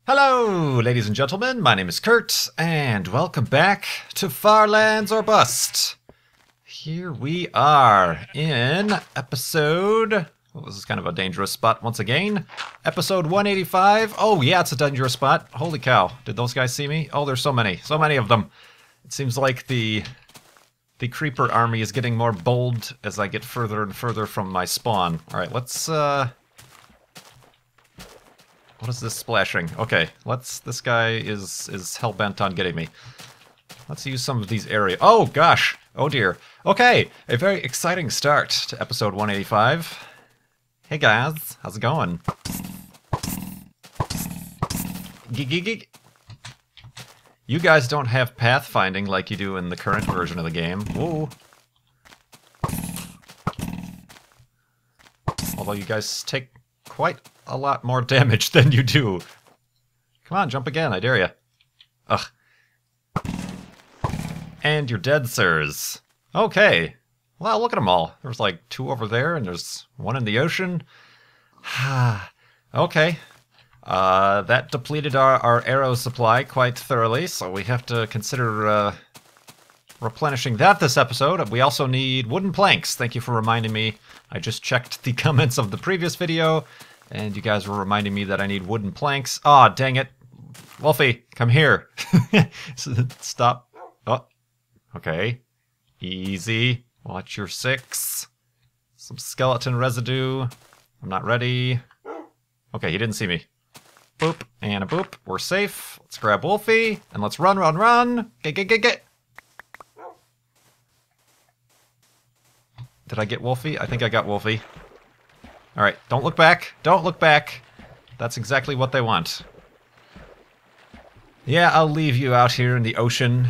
Hello, ladies and gentlemen, my name is Kurt, and welcome back to Far Lands or Bust. Here we are in episode... Well, this is kind of a dangerous spot once again. Episode 185. Oh, yeah, it's a dangerous spot. Holy cow. Did those guys see me? Oh, there's so many. So many of them. It seems like the creeper army is getting more bold as I get further and further from my spawn. Alright, let's... What is this splashing? Okay, this guy is hell-bent on getting me. Let's use some of these areas. Oh, gosh. Oh, dear. Okay, a very exciting start to episode 185. Hey, guys. How's it going? Geek. You guys don't have pathfinding like you do in the current version of the game. Whoa. Although you guys take quite a lot more damage than you do. Come on, jump again, I dare ya. Ugh. And you're dead, sirs. Okay. Well, look at them all. There's like two over there, and there's one in the ocean. Okay. That depleted our arrow supply quite thoroughly, so we have to consider replenishing that this episode. We also need wooden planks. Thank you for reminding me. I just checked the comments of the previous video, and you guys were reminding me that I need wooden planks. Aw, dang it. Wolfie, come here. Stop. Oh, okay. Easy. Watch your six. Some skeleton residue. I'm not ready. Okay, he didn't see me. Boop, and a boop. We're safe. Let's grab Wolfie, and let's run. Get. Did I get Wolfie? I think I got Wolfie. Alright, don't look back. Don't look back. That's exactly what they want. Yeah, I'll leave you out here in the ocean.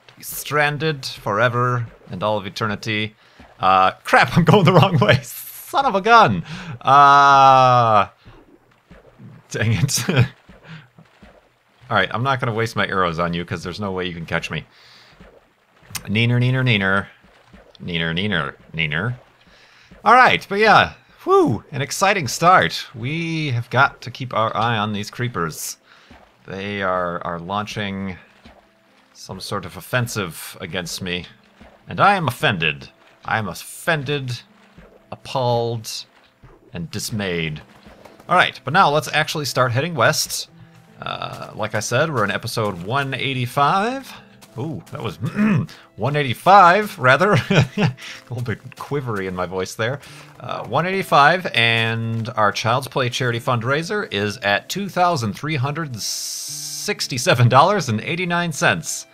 To be stranded forever and all of eternity. Crap, I'm going the wrong way. Son of a gun. Dang it. Alright, I'm not going to waste my arrows on you because there's no way you can catch me. Neener. Alright, but yeah. Whew, an exciting start. We have got to keep our eye on these creepers. They are launching some sort of offensive against me. And I am offended. I am offended, appalled, and dismayed. Alright, but now let's actually start heading west. Like I said, we're in episode 185. Ooh, that was 185, rather. A little bit quivery in my voice there. 185, and our Child's Play charity fundraiser is at $2,367.89.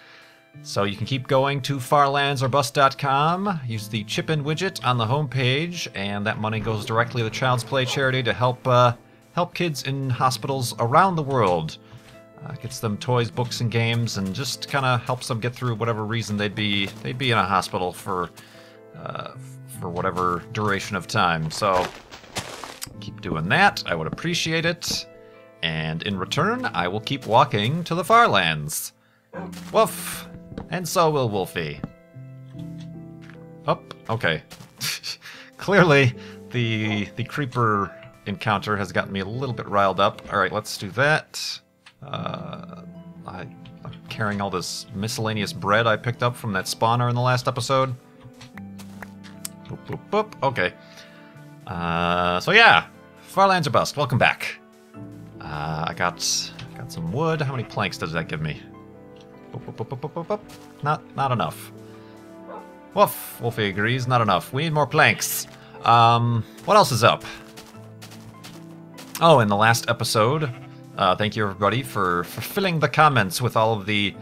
So you can keep going to farlandsorbust.com, use the chip-in widget on the homepage, and that money goes directly to the Child's Play charity to help kids in hospitals around the world. Gets them toys, books, and games, and just kind of helps them get through whatever reason they'd be in a hospital for whatever duration of time. So keep doing that. I would appreciate it. And in return, I will keep walking to the far lands. Woof! And so will Wolfie. Oh, okay. Clearly, the creeper encounter has gotten me a little bit riled up. All right, let's do that. I'm carrying all this miscellaneous bread I picked up from that spawner in the last episode. Boop. Okay. So yeah, Farlands or Bust. Welcome back. I got some wood. How many planks does that give me? Boop. Not enough. Woof. Wolfie agrees. Not enough. We need more planks. What else is up? Oh, in the last episode. Thank you, everybody, for filling the comments with all of the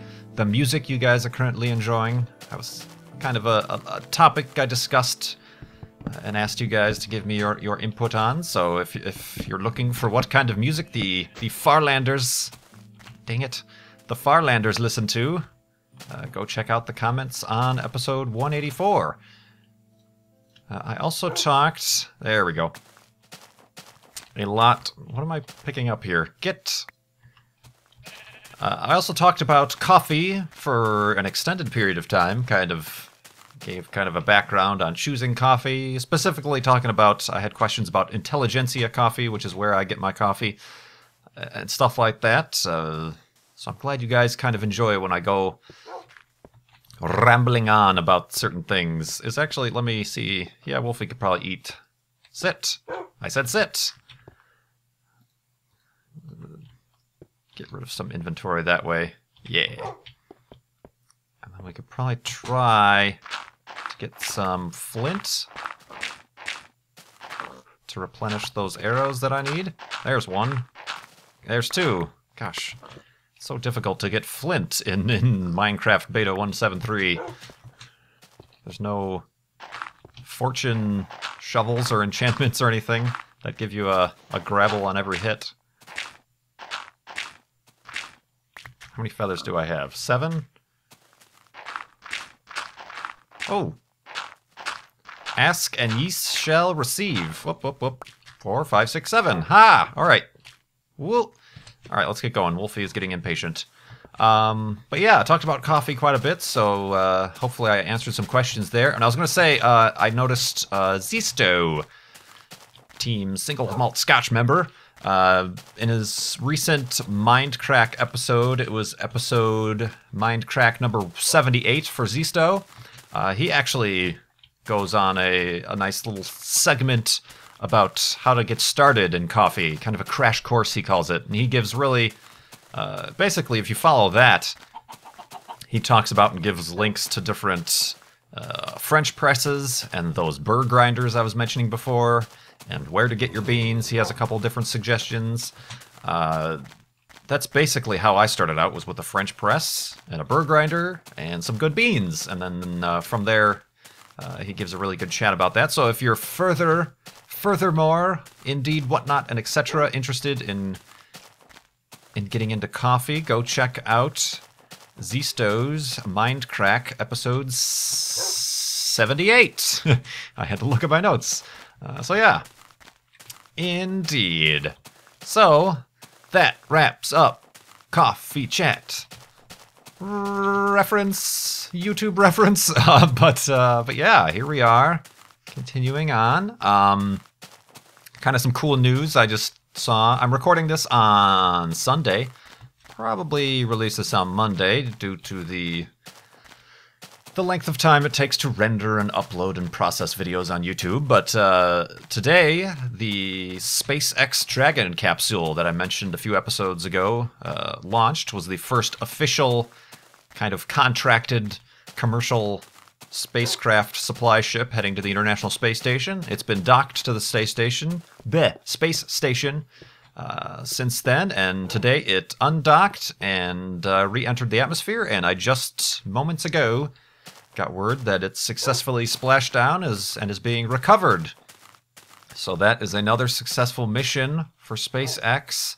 music you guys are currently enjoying. That was kind of a topic I discussed and asked you guys to give me your input on. So if you're looking for what kind of music the Farlanders, dang it, the Farlanders listen to, go check out the comments on episode 184. I also talked... There we go. A lot. What am I picking up here? I also talked about coffee for an extended period of time, gave kind of a background on choosing coffee, specifically talking about, I had questions about Intelligentsia coffee, which is where I get my coffee. and stuff like that. So I'm glad you guys kind of enjoy when I go rambling on about certain things. It's actually, let me see. Yeah, Wolfie could probably eat. Sit. I said sit. Get rid of some inventory that way. Yeah. And then we could probably try to get some flint to replenish those arrows that I need. There's one. There's two. Gosh. It's so difficult to get flint in Minecraft Beta 173. There's no fortune shovels or enchantments or anything that give you a gravel on every hit. How many feathers do I have? 7? Oh. Ask and ye shall receive. Whoop, whoop, whoop. 4, 5, 6, 7. Ha! Alright. Whoop. Alright, let's get going. Wolfie is getting impatient. But yeah, I talked about coffee quite a bit, so hopefully I answered some questions there. And I was going to say, I noticed Zisto, Team Single Malt Scotch member, in his recent Mindcrack episode, it was episode Mindcrack number 78 for Zisto. He actually goes on a nice little segment about how to get started in coffee, kind of a crash course he calls it. And he gives really, basically if you follow that, he talks about and gives links to different French presses and those burr grinders I was mentioning before, and where to get your beans. He has a couple different suggestions. That's basically how I started out, was with a French press and a burr grinder and some good beans. And then from there, he gives a really good chat about that. So if you're furthermore, indeed, whatnot, and etc. interested in getting into coffee, go check out Zisto's Mindcrack episode 78. I had to look at my notes. So yeah, indeed. So that wraps up Coffee Chat. YouTube reference. But yeah, here we are, continuing on. Kind of some cool news I just saw. I'm recording this on Sunday. Probably release this on Monday due to the length of time it takes to render and upload and process videos on YouTube. But today, the SpaceX Dragon capsule that I mentioned a few episodes ago launched, was the first official kind of contracted commercial spacecraft supply ship heading to the International Space Station. It's been docked to the space station since then, and today it undocked and re-entered the atmosphere, and I just moments ago got word that it's successfully splashed down and is being recovered. So that is another successful mission for SpaceX,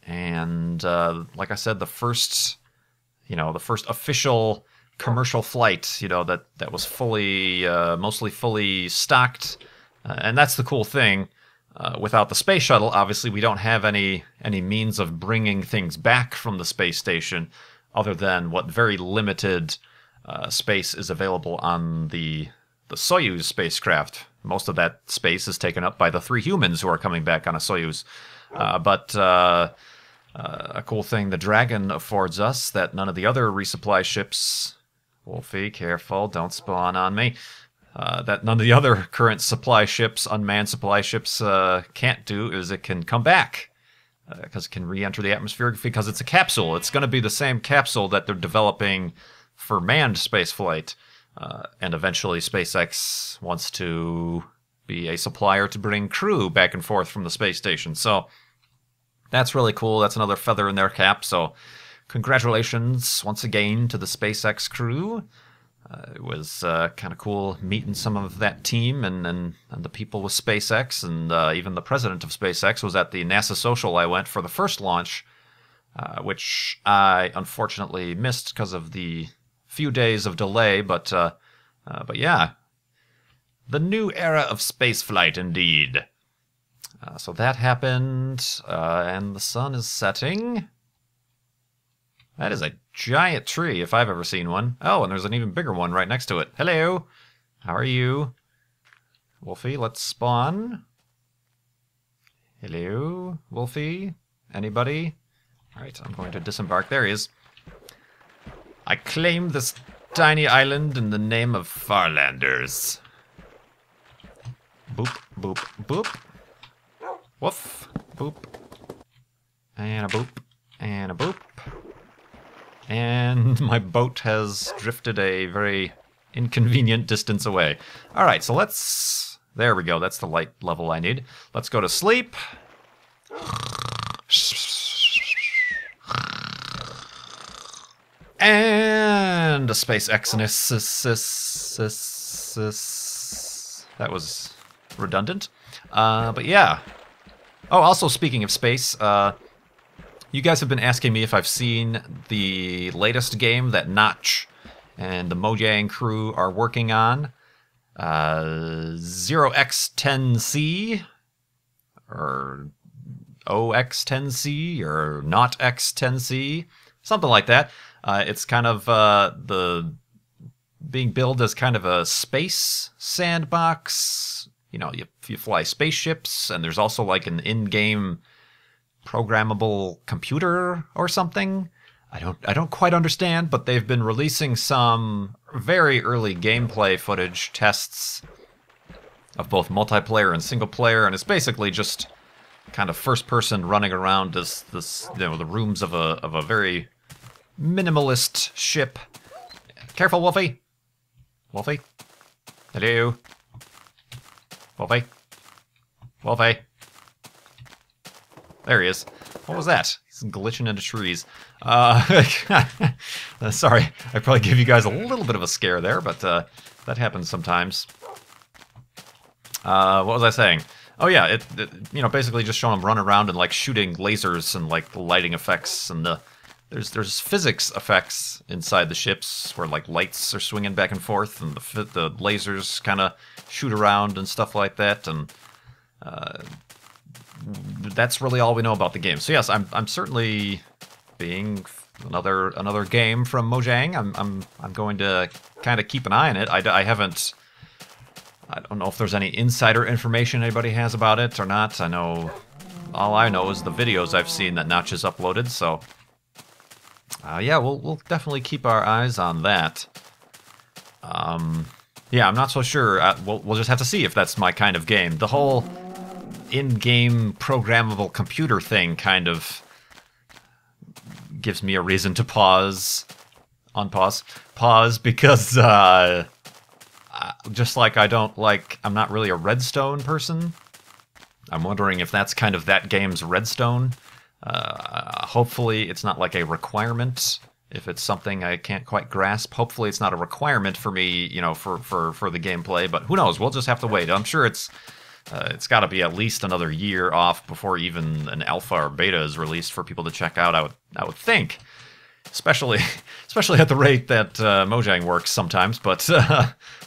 and like I said, the first official commercial flight, that was fully, mostly fully stocked, and that's the cool thing. Without the space shuttle, obviously, we don't have any means of bringing things back from the space station, other than what very limited space is available on the Soyuz spacecraft. Most of that space is taken up by the 3 humans who are coming back on a Soyuz. But a cool thing the Dragon affords us that none of the other resupply ships... Wolfie, careful, don't spawn on me. That none of the other current supply ships, unmanned supply ships, can't do is it can come back. Because it can re-enter the atmosphere, because it's a capsule. It's going to be the same capsule that they're developing for manned spaceflight. And eventually SpaceX wants to be a supplier to bring crew back and forth from the space station. So that's really cool. That's another feather in their cap. So congratulations once again to the SpaceX crew. It was kind of cool meeting some of that team and the people with SpaceX, and even the president of SpaceX was at the NASA social I went for the first launch, which I unfortunately missed because of the few days of delay. But yeah, the new era of spaceflight indeed. So that happened, and the sun is setting. That is a giant tree, if I've ever seen one. Oh, and there's an even bigger one right next to it. Hello! How are you? Wolfie, let's spawn. Hello, Wolfie. Anybody? Alright, I'm going to disembark. There he is. I claim this tiny island in the name of Farlanders. Boop, boop, boop. Woof. Boop. And a boop. And a boop. And my boat has drifted a very inconvenient distance away. Alright, so let's... There we go, that's the light level I need. Let's go to sleep. And a space exodus. That was redundant. But yeah. Oh, also speaking of space, you guys have been asking me if I've seen the latest game that Notch and the Mojang crew are working on. 0x10C, or OX10C, or not X10C, something like that. It's kind of being billed as kind of a space sandbox. You know, you fly spaceships, and there's also like an in-game programmable computer or something. I don't quite understand, but they've been releasing some very early gameplay footage tests of both multiplayer and single player, and it's basically just kind of first person running around as this, you know, the rooms of a very minimalist ship. Careful, Wolfie. Wolfie. Hello. Wolfie. Wolfie. There he is. What was that? He's glitching into trees. Sorry, I probably gave you guys a little bit of a scare there, but that happens sometimes. What was I saying? Oh yeah, it you know, basically just showing him run around and like shooting lasers and like lighting effects, and there's physics effects inside the ships where like lights are swinging back and forth, and the lasers kind of shoot around and stuff like that, and that's really all we know about the game. So yes, I'm certainly being another game from Mojang. I'm going to kind of keep an eye on it. I don't know if there's any insider information anybody has about it or not. All I know is the videos I've seen that Notch has uploaded. So yeah, we'll definitely keep our eyes on that. Yeah, I'm not so sure. We'll just have to see if that's my kind of game. The whole in-game programmable computer thing kind of gives me a reason to pause, because just like I'm not really a Redstone person. I'm wondering if that's kind of that game's Redstone. Hopefully it's not like a requirement. If it's something I can't quite grasp, hopefully it's not a requirement for me, you know, for the gameplay, but who knows, we'll just have to wait. I'm sure it's got to be at least another year off before even an alpha or beta is released for people to check out. I would think, especially at the rate that Mojang works sometimes. But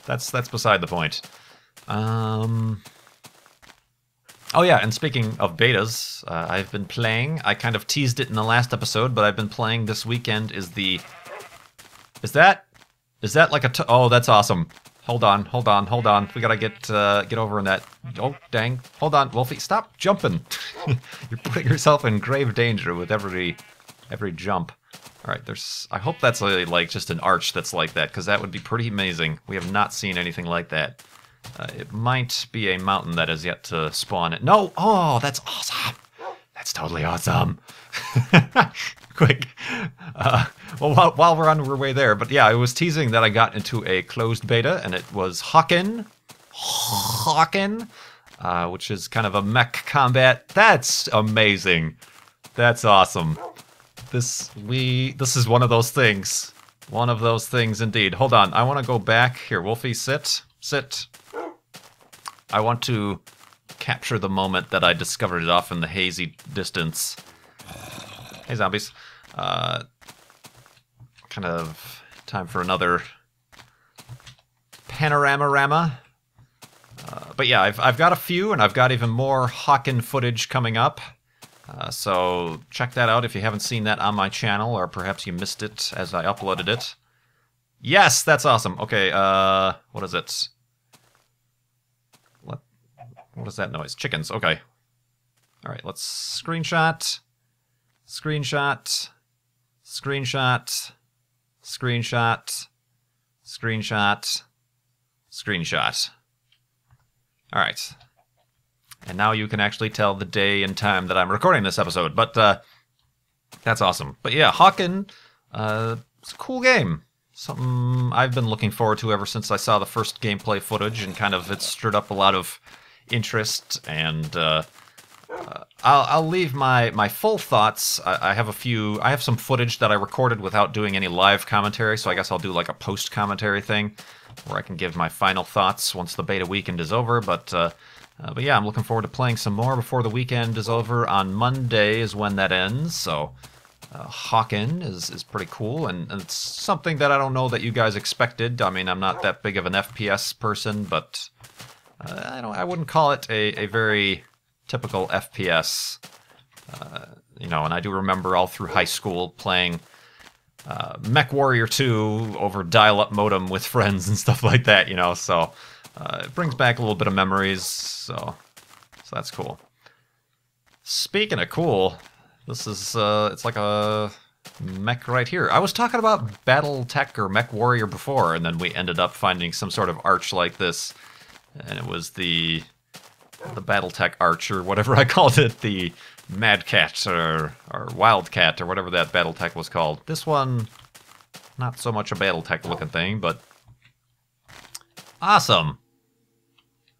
that's beside the point. Oh yeah, and speaking of betas, I've been playing. I kind of teased it in the last episode, but I've been playing this weekend. Is that like a? Oh, that's awesome. Hold on. We gotta get over in that. Oh, dang. Hold on, Wolfie. Stop jumping. You're putting yourself in grave danger with every jump. All right, I hope that's like just an arch that's like that, because that would be pretty amazing. We have not seen anything like that. It might be a mountain that is yet to spawn it. No! Oh, that's awesome! That's totally awesome! Quick. Well, while we're on our way there, but yeah, I was teasing that I got into a closed beta, and it was Hawken, which is kind of a mech combat. That's amazing. That's awesome. This is one of those things. One of those things indeed. Hold on, I want to go back. Here, Wolfie, sit. I want to capture the moment that I discovered it off in the hazy distance. Hey, zombies. Kind of time for another panorama-rama. But yeah, I've got a few, and I've got even more Hawken footage coming up. So check that out if you haven't seen that on my channel, or perhaps you missed it as I uploaded it. Yes, that's awesome. Okay, what is it? What is that noise? Chickens, okay. Alright, let's screenshot. Screenshot. Screenshot. Screenshot. Screenshot. Screenshot. Alright. And now you can actually tell the day and time that I'm recording this episode, but that's awesome. But yeah, Hawken, it's a cool game. Something I've been looking forward to ever since I saw the first gameplay footage, and kind of it stirred up a lot of interest, and I'll leave my full thoughts. I have some footage that I recorded without doing any live commentary, so I guess I'll do like a post-commentary thing where I can give my final thoughts once the beta weekend is over, but yeah, I'm looking forward to playing some more before the weekend is over. On Monday is when that ends, so Hawken is pretty cool, and it's something that I don't know that you guys expected. I mean, I'm not that big of an FPS person, but I wouldn't call it a very typical FPS. You know, and I do remember all through high school playing Mech Warrior 2 over dial-up modem with friends and stuff like that, you know, so it brings back a little bit of memories, so that's cool. Speaking of cool, this is, it's like a mech right here. I was talking about Battletech or Mech Warrior before, and then we ended up finding some sort of arch like this, and it was the Battletech arch, or whatever I called it, the Mad Cat or Wildcat or whatever that Battletech was called. This one, not so much a Battletech looking thing, but awesome.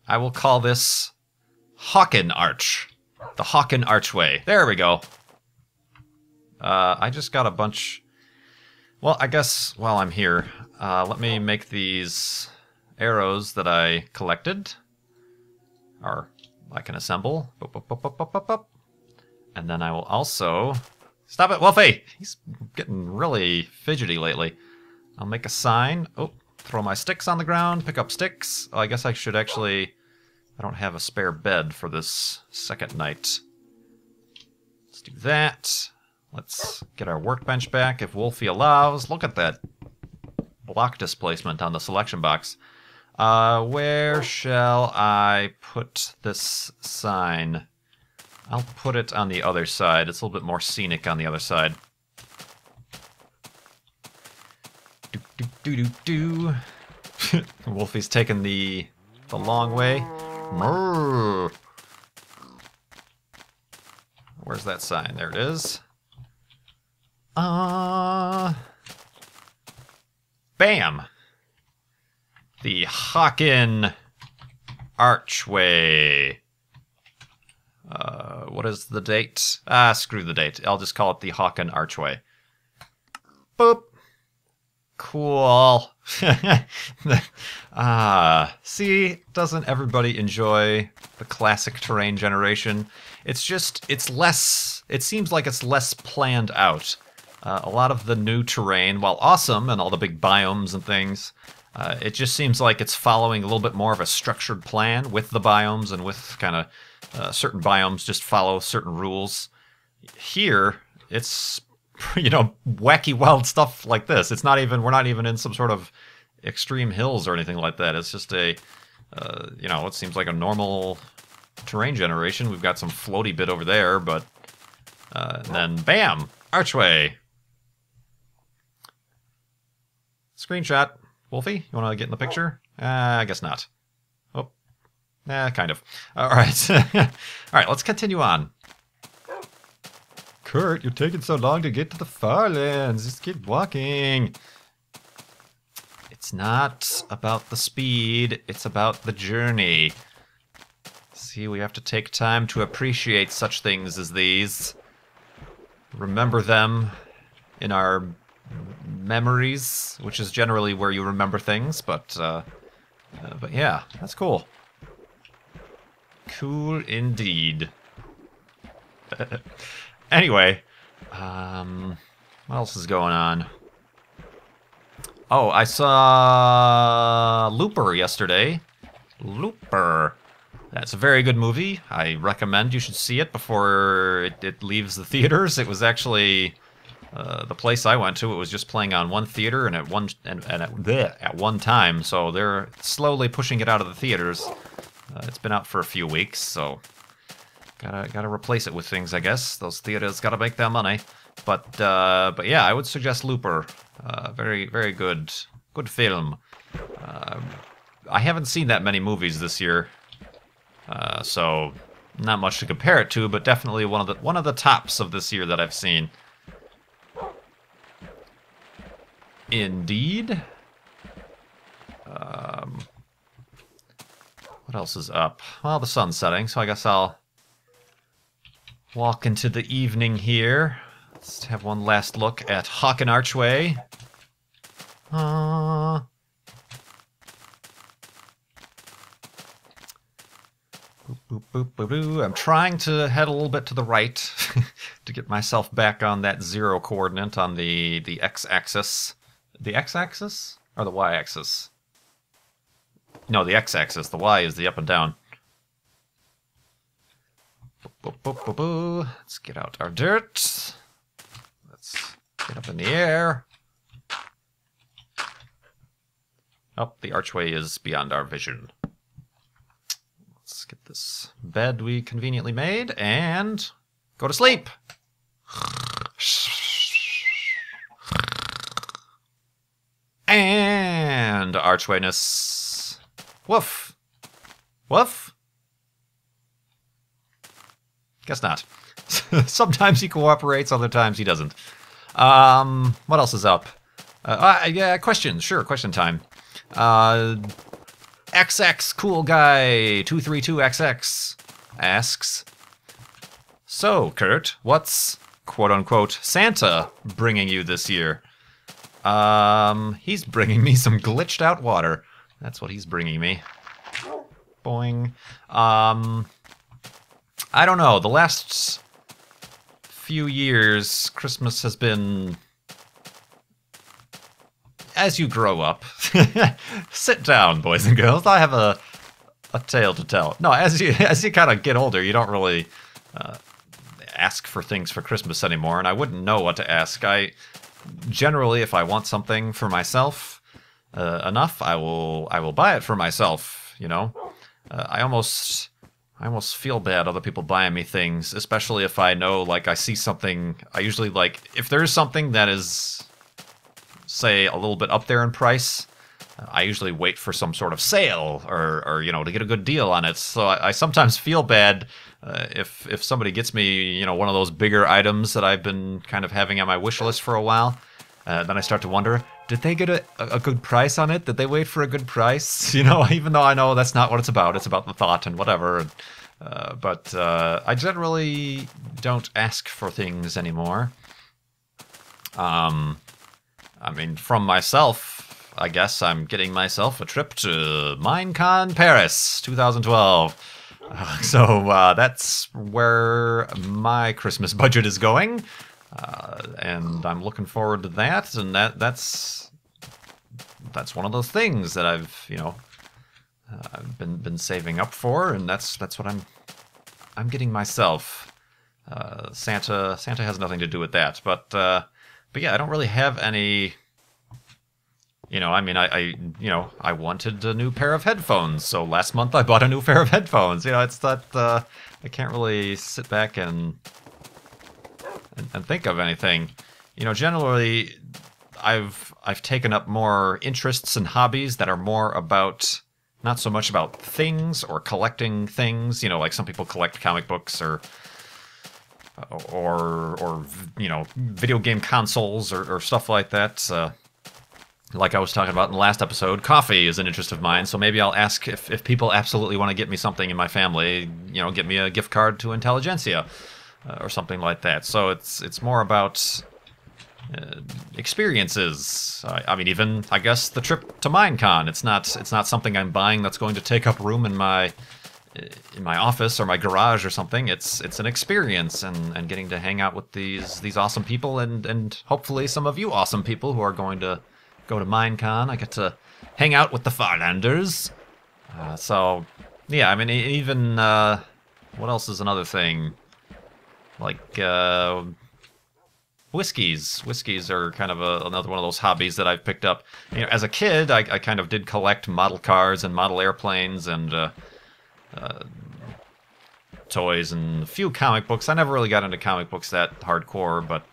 I will call this Hawken Arch. The Hawken Archway. There we go. I just got a bunch... Well, I guess while I'm here, let me make these arrows that I collected. Or I can assemble. And then I will also... Stop it, Wolfie! He's getting really fidgety lately. I'll make a sign. Oh, throw my sticks on the ground, pick up sticks. Oh, I guess I should actually... I don't have a spare bed for this second night. Let's do that. Let's get our workbench back if Wolfie allows. Look at that block displacement on the selection box. Where shall I put this sign? I'll put it on the other side. It's a little bit more scenic on the other side. Do. Wolfie's taking the long way. Where's that sign? There it is. Bam! The Hawken Archway. What is the date? Screw the date. I'll just call it the Hawken Archway. Boop. Cool. See, doesn't everybody enjoy the classic terrain generation? It's just, it seems like it's less planned out. A lot of the new terrain, while awesome and all the big biomes and things, it just seems like it's following a little bit more of a structured plan with the biomes, and with kind of certain biomes just follow certain rules. Here, it's, you know, wacky wild stuff like this. It's not even, we're not even in some sort of extreme hills or anything like that. It's just a, you know, it seems like a normal terrain generation. We've got some floaty bit over there, but and then bam, archway. Screenshot. Wolfie, you want to get in the picture? I guess not. Oh, kind of. All right. All right, let's continue on. Kurt, you're taking so long to get to the far lands. Just keep walking. It's not about the speed. It's about the journey. See, we have to take time to appreciate such things as these. Remember them in our memories, which is generally where you remember things, but yeah, that's cool. Cool indeed. Anyway, what else is going on? Oh, I saw Looper yesterday. Looper. That's a very good movie. I recommend you should see it before it leaves the theaters. It was actually the place I went to. It was just playing on one theater and at one time. So they're slowly pushing it out of the theaters. It's been out for a few weeks, so Gotta replace it with things, I guess. Those theaters gotta make their money. But yeah, I would suggest Looper. Very, very good film. I haven't seen that many movies this year, so not much to compare it to, but definitely one of the tops of this year that I've seen. Indeed. What else is up? Well, the sun's setting, so I guess I'll walk into the evening here. Let's have one last look at Hawken Archway. Boop, boop, boop, boop, boop. I'm trying to head a little bit to the right to get myself back on that 0 coordinate on the x-axis. The x-axis? Or the y-axis? No, the x-axis. The y is the up and down. Boop, boop, boop, boop, boop. Let's get out our dirt. Let's get up in the air. Oh, the archway is beyond our vision. Let's get this bed we conveniently made and go to sleep. And archwayness. Woof. Woof. Guess not. Sometimes he cooperates, other times he doesn't. What else is up? Yeah, questions. Sure, question time. XX Cool Guy 232XX asks, so, Kurt, what's, quote-unquote, Santa bringing you this year? He's bringing me some glitched out water. That's what he's bringing me. Boing. I don't know. The last few years, Christmas has been... As you grow up... Sit down, boys and girls. I have a tale to tell. No, as you kind of get older, you don't really ask for things for Christmas anymore, and I wouldn't know what to ask. Generally, if I want something for myself enough, I will buy it for myself, you know? I almost feel bad other people buying me things, especially if I know, like, I see something. I usually, like, if there's something that is, say, a little bit up there in price, I usually wait for some sort of sale or you know, to get a good deal on it. So I sometimes feel bad if somebody gets me, you know, one of those bigger items that I've been kind of having on my wish list for a while. Then I start to wonder, did they get a good price on it? Did they wait for a good price? You know, even though I know that's not what it's about. It's about the thought and whatever. But I generally don't ask for things anymore. I mean, from myself, I guess I'm getting myself a trip to Minecon Paris 2012. So that's where my Christmas budget is going. And I'm looking forward to that, and that's one of those things that I've, you know, I've been saving up for, and that's what I'm getting myself. Santa has nothing to do with that, but yeah, I don't really have any. You know, I mean, I wanted a new pair of headphones, so last month I bought a new pair of headphones. You know, it's that I can't really sit back and think of anything. You know, generally, I've taken up more interests and hobbies that are more about, not so much about things or collecting things. You know, like some people collect comic books or you know, video game consoles or stuff like that. Like I was talking about in the last episode, coffee is an interest of mine, so maybe I'll ask if people absolutely want to get me something in my family, you know, get me a gift card to Intelligentsia or something like that. So it's more about experiences. I mean, even, I guess, the trip to Minecon. It's not something I'm buying that's going to take up room in my office or my garage or something. It's an experience, and getting to hang out with these awesome people, and hopefully some of you awesome people who are going to go to Minecon. I get to hang out with the Farlanders. So, yeah, I mean, even, what else is another thing? Like, whiskeys. Whiskeys are kind of another one of those hobbies that I've picked up. You know, as a kid, I kind of did collect model cars and model airplanes and, toys and a few comic books. I never really got into comic books that hardcore, but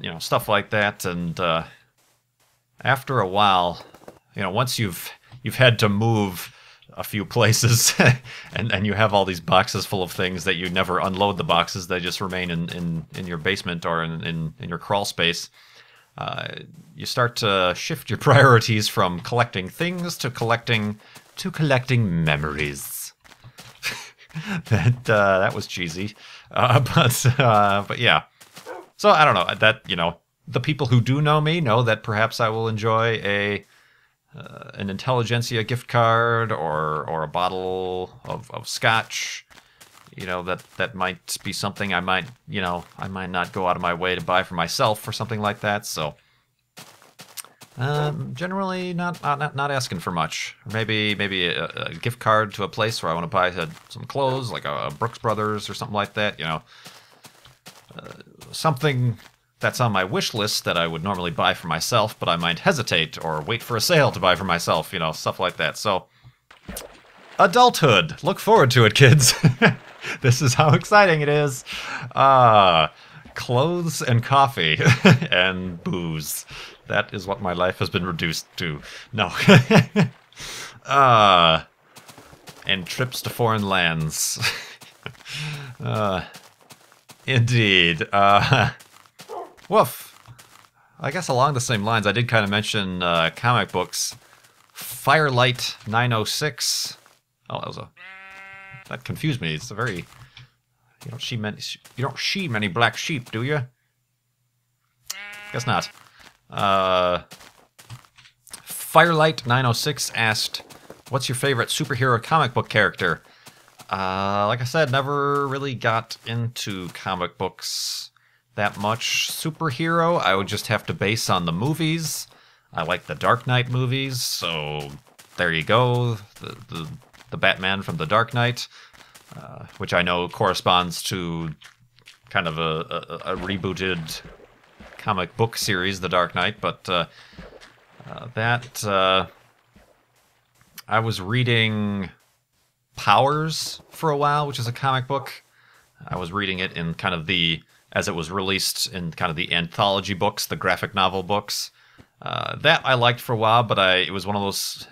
you know, stuff like that. And after a while, you know, once you've had to move a few places and you have all these boxes full of things that you never unload the boxes, they just remain in your basement or in your crawl space. You start to shift your priorities from collecting things to collecting memories. That was cheesy, but yeah. So I don't know that, you know, the people who do know me know that perhaps I will enjoy an Intelligentsia gift card or a bottle of scotch. You know, that might be something I might not go out of my way to buy for myself or something like that. So generally not asking for much. Maybe a gift card to a place where I want to buy some clothes, like a Brooks Brothers or something like that. You know, something that's on my wish list that I would normally buy for myself, but I might hesitate or wait for a sale to buy for myself. You know, stuff like that. So adulthood. Look forward to it, kids. This is how exciting it is. Clothes and coffee and booze. That is what my life has been reduced to. No. And trips to foreign lands. Indeed. Woof. I guess along the same lines, I did kind of mention comic books. Firelight 906. Oh, that confused me. It's a very... You don't see many black sheep, do you? Guess not. Firelight 906 asked, "What's your favorite superhero comic book character?" Like I said, never really got into comic books that much. Superhero, I would just have to base on the movies. I like the Dark Knight movies, so there you go. The Batman from the Dark Knight, which I know corresponds to kind of a rebooted comic book series, The Dark Knight, but I was reading Powers for a while, which is a comic book. I was reading it in kind of as it was released in kind of the anthology books, the graphic novel books. That I liked for a while, but it was one of those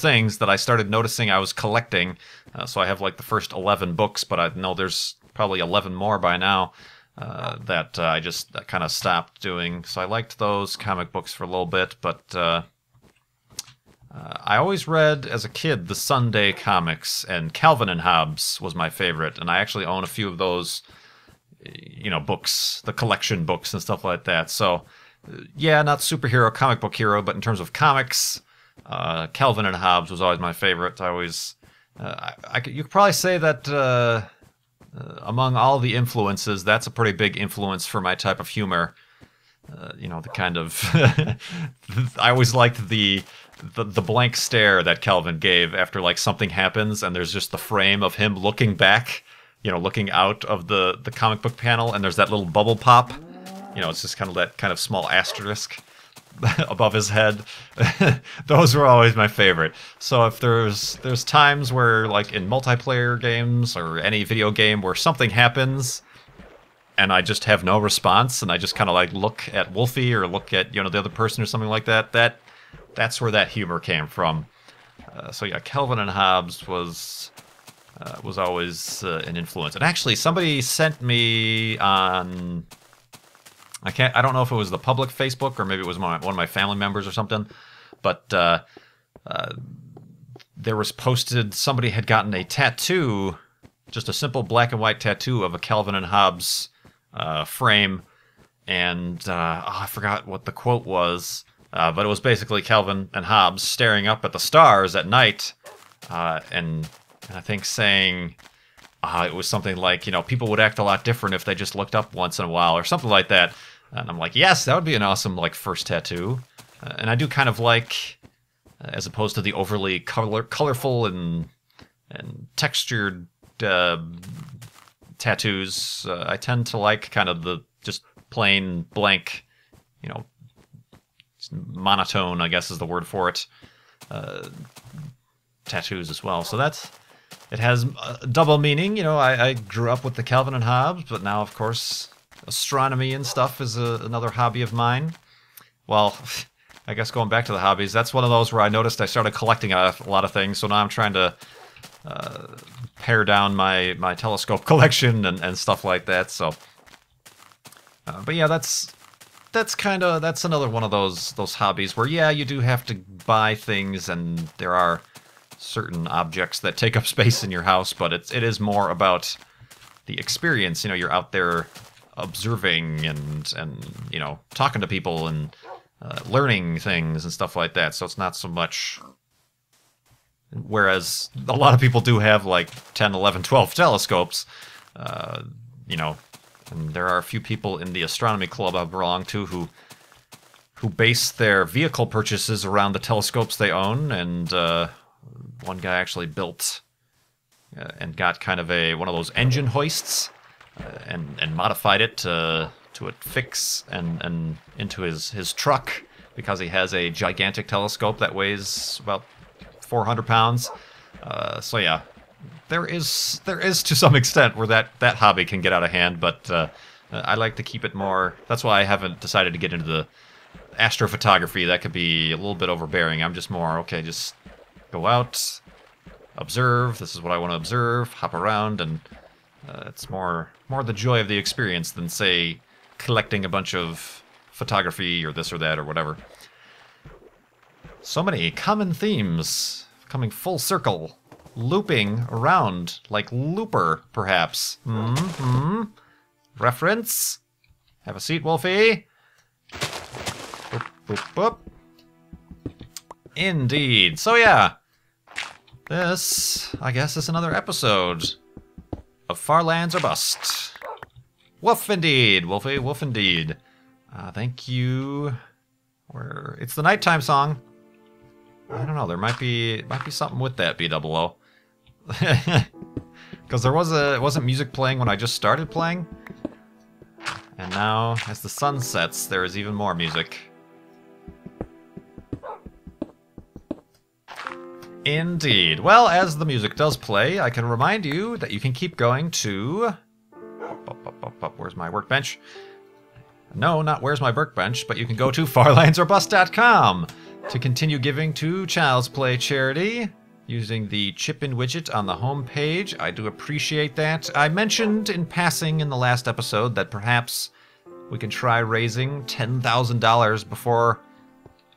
things that I started noticing I was collecting. So I have like the first 11 books, but I know there's probably 11 more by now that I just kind of stopped doing. So I liked those comic books for a little bit, but I always read as a kid the Sunday comics, and Calvin and Hobbes was my favorite, and I actually own a few of those, you know, books, the collection books and stuff like that. So yeah, not superhero, comic book hero, but in terms of comics, Calvin and Hobbes was always my favorite. I always, you could probably say that among all the influences, that's a pretty big influence for my type of humor. You know, the kind of I always liked the blank stare that Calvin gave after like something happens, and there's just the frame of him looking back, you know, looking out of the comic book panel, and there's that little bubble pop. You know, it's just kind of that kind of small asterisk above his head. Those were always my favorite. So if there's times where, like in multiplayer games or any video game where something happens and I just have no response, and I just kind of like look at Wolfie or look at, you know, the other person or something like that, that's where that humor came from. So yeah, Calvin and Hobbes was always an influence. And actually, somebody sent me on... I don't know if it was the public Facebook or maybe it was one of my family members or something, but there was posted, somebody had gotten a tattoo, just a simple black and white tattoo of a Calvin and Hobbes frame, and I forgot what the quote was, but it was basically Calvin and Hobbes staring up at the stars at night, and I think saying... it was something like, you know, people would act a lot different if they just looked up once in a while or something like that. And I'm like, yes, that would be an awesome, like, first tattoo. And I do kind of like, as opposed to the overly colorful and textured tattoos, I tend to like kind of the just plain blank, you know, monotone, I guess is the word for it, tattoos as well. So that's it has a double meaning. You know, I grew up with the Calvin and Hobbes, but now, of course, astronomy and stuff is another hobby of mine. Well, I guess going back to the hobbies, that's one of those where I noticed I started collecting a lot of things, so now I'm trying to pare down my telescope collection and stuff like that. So, but yeah, that's another one of those hobbies where, yeah, you do have to buy things, and there are certain objects that take up space in your house, but it is more about the experience. You know, you're out there observing and you know, talking to people and learning things and stuff like that. So it's not so much. Whereas a lot of people do have like 10, 11, 12 telescopes, you know, and there are a few people in the astronomy club I belong to who base their vehicle purchases around the telescopes they own. And one guy actually built and got kind of one of those engine hoists and modified it to fix and into his truck, because he has a gigantic telescope that weighs about 400 pounds. So yeah, there is to some extent where that hobby can get out of hand, but I like to keep it more. That's why I haven't decided to get into the astrophotography. That could be a little bit overbearing. I'm just more, okay, just go out, observe. This is what I want to observe, hop around, and it's more the joy of the experience than, say, collecting a bunch of photography or this or that or whatever. So many common themes coming full circle, looping around like Looper, perhaps. Reference. Have a seat, Wolfie. Boop, boop, boop. Indeed. So yeah, this, I guess, is another episode of Far Lands or Bust. Woof indeed, Wolfie, woof indeed. Thank you. It's the nighttime song. I don't know. There might be something with that, B00. Because there wasn't music playing when I just started playing, and now as the sun sets, there is even more music. Indeed. Well, as the music does play, I can remind you that you can keep going to. Where's my workbench? No, not where's my workbench, but you can go to farlandsorbust.com to continue giving to Child's Play charity using the chip-in widget on the home page. I do appreciate that. I mentioned in passing in the last episode that perhaps we can try raising $10,000 before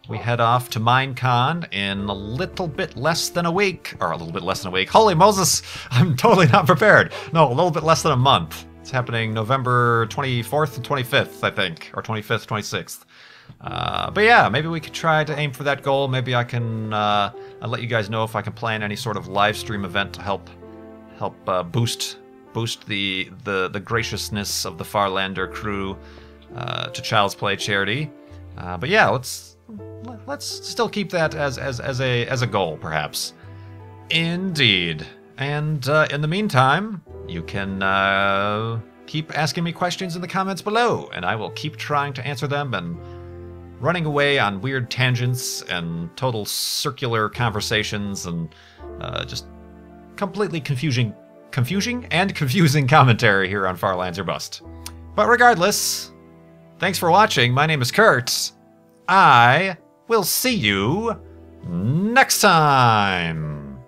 we head off to Minecon in a little bit less than a week. Or a little bit less than a week. Holy Moses! I'm totally not prepared. No, a little bit less than a month. It's happening November 24th and 25th, I think. Or 25th, 26th. But yeah, maybe we could try to aim for that goal. Maybe I can I'll let you guys know if I can plan any sort of live stream event to help boost the graciousness of the Farlander crew to Child's Play charity. But yeah, let's still keep that as a goal, perhaps. Indeed. And in the meantime, you can keep asking me questions in the comments below, and I will keep trying to answer them and running away on weird tangents and total circular conversations and just completely confusing commentary here on Far Lands or Bust. But regardless, thanks for watching. My name is Kurt. I will see you next time.